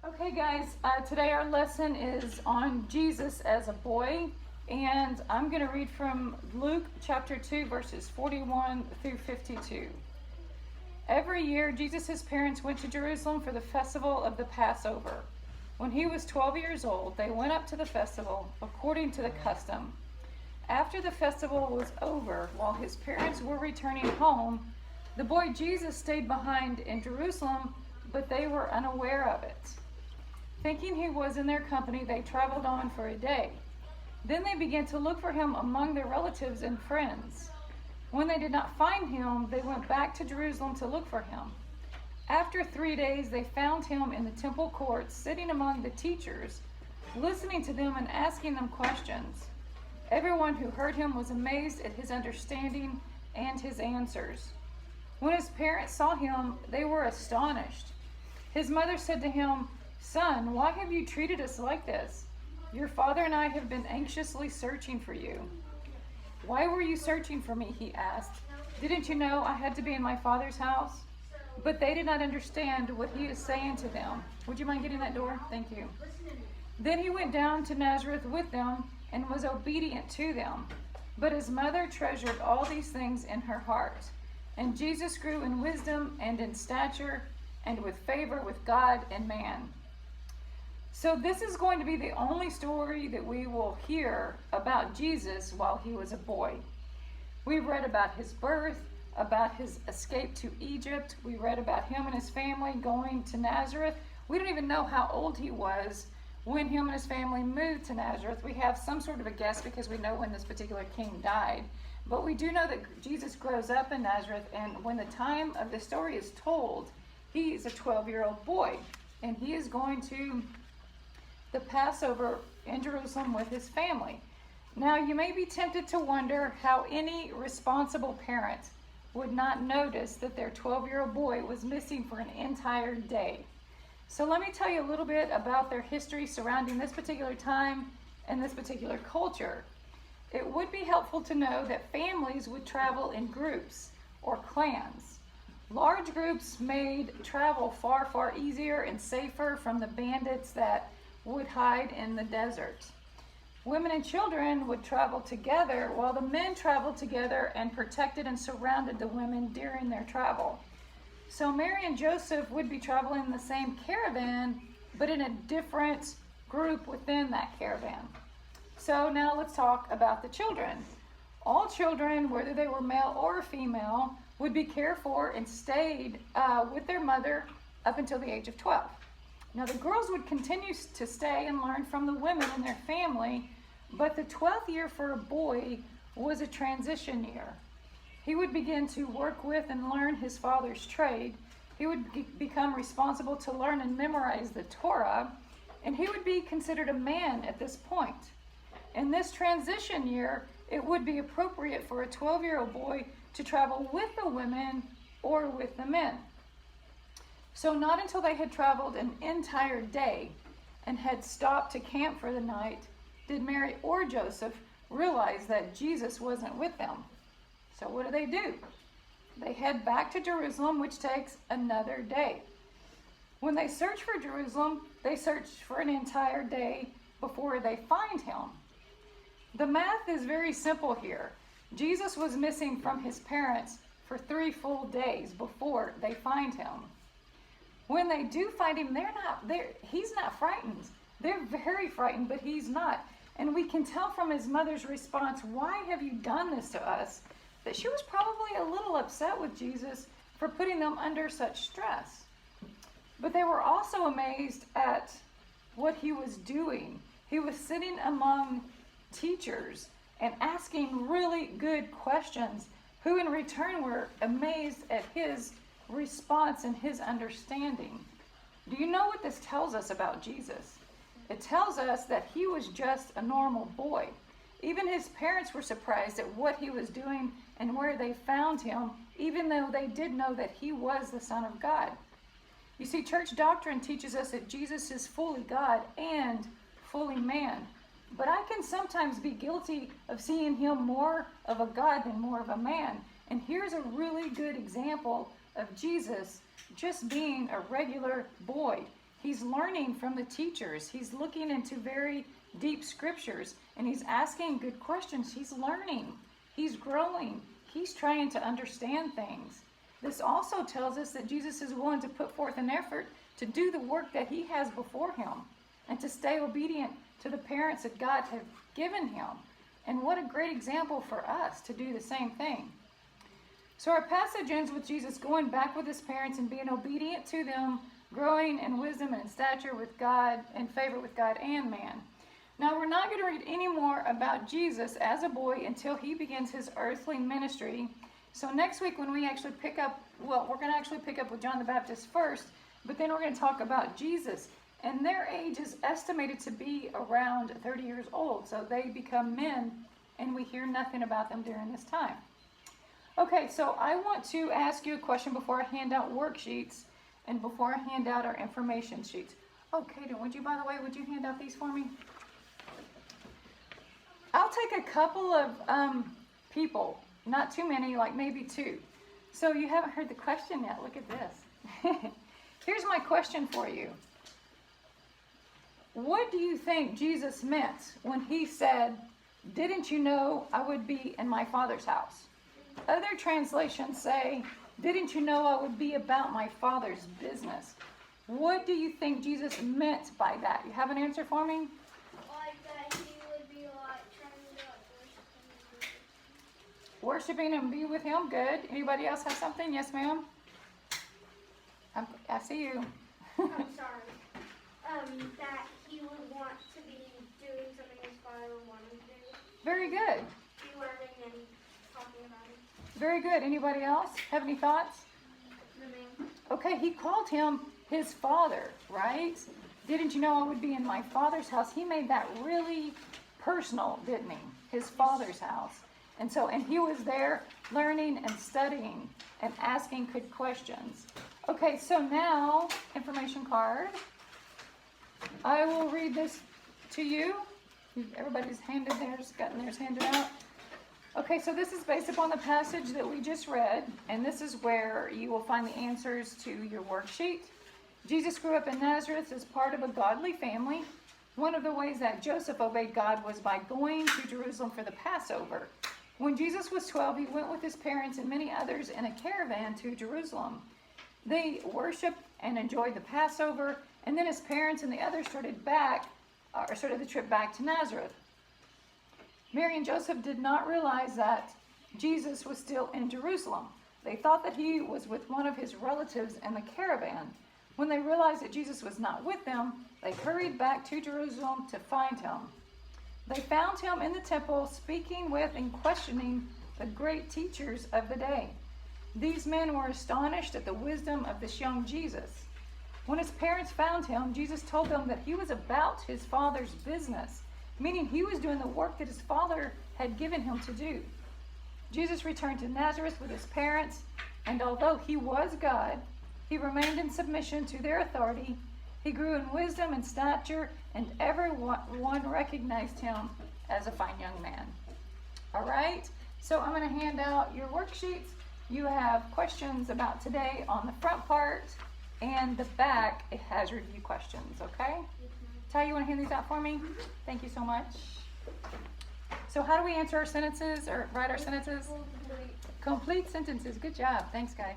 Okay, guys, today our lesson is on Jesus as a boy, and I'm going to read from Luke chapter 2, verses 41 through 52. Every year, Jesus' parents went to Jerusalem for the festival of the Passover. When he was 12 years old, they went up to the festival according to the custom. After the festival was over, while his parents were returning home, the boy Jesus stayed behind in Jerusalem, but they were unaware of it. Thinking he was in their company, they traveled on for a day. Then they began to look for him among their relatives and friends. When they did not find him, they went back to Jerusalem to look for him. After 3 days, they found him in the temple courts, sitting among the teachers, listening to them and asking them questions. Everyone who heard him was amazed at his understanding and his answers. When his parents saw him, they were astonished. His mother said to him, "Son, why have you treated us like this? Your father and I have been anxiously searching for you." "Why were you searching for me?" he asked. "Didn't you know I had to be in my father's house?" But they did not understand what he was saying to them. Would you mind getting that door? Thank you. Then he went down to Nazareth with them and was obedient to them. But his mother treasured all these things in her heart. And Jesus grew in wisdom and in stature and with favor with God and man. So this is going to be the only story that we will hear about Jesus while he was a boy. We read about his birth, about his escape to Egypt. We read about him and his family going to Nazareth. We don't even know how old he was when him and his family moved to Nazareth. We have some sort of a guess because we know when this particular king died. But we do know that Jesus grows up in Nazareth, and when the time of the story is told, he is a 12-year-old boy, and he is going to the Passover in Jerusalem with his family. Now, you may be tempted to wonder how any responsible parent would not notice that their 12-year-old boy was missing for an entire day. So let me tell you a little bit about their history surrounding this particular time and this particular culture. It would be helpful to know that families would travel in groups or clans. Large groups made travel far, far easier and safer from the bandits that would hide in the desert. Women and children would travel together while the men traveled together and protected and surrounded the women during their travel. So Mary and Joseph would be traveling in the same caravan, but in a different group within that caravan. So now let's talk about the children. All children, whether they were male or female, would be cared for and stayed with their mother up until the age of 12. Now, the girls would continue to stay and learn from the women in their family, but the 12th year for a boy was a transition year. He would begin to work with and learn his father's trade. He would become responsible to learn and memorize the Torah, and he would be considered a man at this point. In this transition year, it would be appropriate for a 12-year-old boy to travel with the women or with the men. So not until they had traveled an entire day and had stopped to camp for the night did Mary or Joseph realize that Jesus wasn't with them. So what do? They head back to Jerusalem, which takes another day. When they search for Jerusalem, they search for an entire day before they find him. The math is very simple here. Jesus was missing from his parents for 3 full days before they find him. When they do find him, he's not frightened. They're very frightened, but he's not. And we can tell from his mother's response, "Why have you done this to us?" that she was probably a little upset with Jesus for putting them under such stress. But they were also amazed at what he was doing. He was sitting among teachers and asking really good questions, who in return were amazed at his response and his understanding. Do you know what this tells us about Jesus? It tells us that he was just a normal boy. Even his parents were surprised at what he was doing and where they found him, even though they did know that he was the Son of God. You see, church doctrine teaches us that Jesus is fully God and fully man. But I can sometimes be guilty of seeing him more of a God than more of a man. And here's a really good example of Jesus just being a regular boy. He's learning from the teachers. He's looking into very deep scriptures, and he's asking good questions. He's learning. He's growing. He's trying to understand things. This also tells us that Jesus is willing to put forth an effort to do the work that he has before him and to stay obedient to the parents that God has given him. And what a great example for us to do the same thing. So our passage ends with Jesus going back with his parents and being obedient to them, growing in wisdom and in stature with God, in favor with God and man. Now we're not going to read any more about Jesus as a boy until he begins his earthly ministry. So next week when we actually pick up, well, we're going to actually pick up with John the Baptist first, but then we're going to talk about Jesus. And their age is estimated to be around 30 years old. So they become men, and we hear nothing about them during this time. Okay, so I want to ask you a question before I hand out worksheets and before I hand out our information sheets. Oh, Kaden, would you hand out these for me? I'll take a couple of people, not too many, like maybe two. So you haven't heard the question yet. Look at this. Here's my question for you. What do you think Jesus meant when he said, "Didn't you know I would be in my Father's house?" Other translations say, "Didn't you know I would be about my Father's business?" What do you think Jesus meant by that? You have an answer for me? Like that he would be like trying to Worshiping and be with him. Good. Anybody else have something? Yes, ma'am. I see you. I'm sorry. That he would want to be doing something his father would want him to do. Very good. Be learning and talking about it. Very good. Anybody else have any thoughts? No, ma'am. Okay, he called him his father, right? Didn't you know I would be in my Father's house? He made that really personal, didn't he? His Father's house. And he was there learning and studying and asking good questions. Okay, so now, information card. I will read this to you. Everybody's gotten theirs handed out. Okay, so this is based upon the passage that we just read, and this is where you will find the answers to your worksheet. Jesus grew up in Nazareth as part of a godly family. One of the ways that Joseph obeyed God was by going to Jerusalem for the Passover. When Jesus was 12, he went with his parents and many others in a caravan to Jerusalem. They worshiped and enjoyed the Passover, and then his parents and the others started the trip back to Nazareth. Mary and Joseph did not realize that Jesus was still in Jerusalem. They thought that he was with one of his relatives in the caravan. When they realized that Jesus was not with them, they hurried back to Jerusalem to find him. They found him in the temple, speaking with and questioning the great teachers of the day. These men were astonished at the wisdom of this young Jesus. When his parents found him, Jesus told them that he was about his Father's business, meaning he was doing the work that his Father had given him to do. Jesus returned to Nazareth with his parents, and although he was God, he remained in submission to their authority. He grew in wisdom and stature, and everyone recognized him as a fine young man. All right, so I'm going to hand out your worksheets. You have questions about today on the front part, and the back, it has review questions, okay? Ty, you want to hand these out for me? Thank you so much. So how do we answer our sentences or write our sentences? Complete sentences. Good job. Thanks, guys.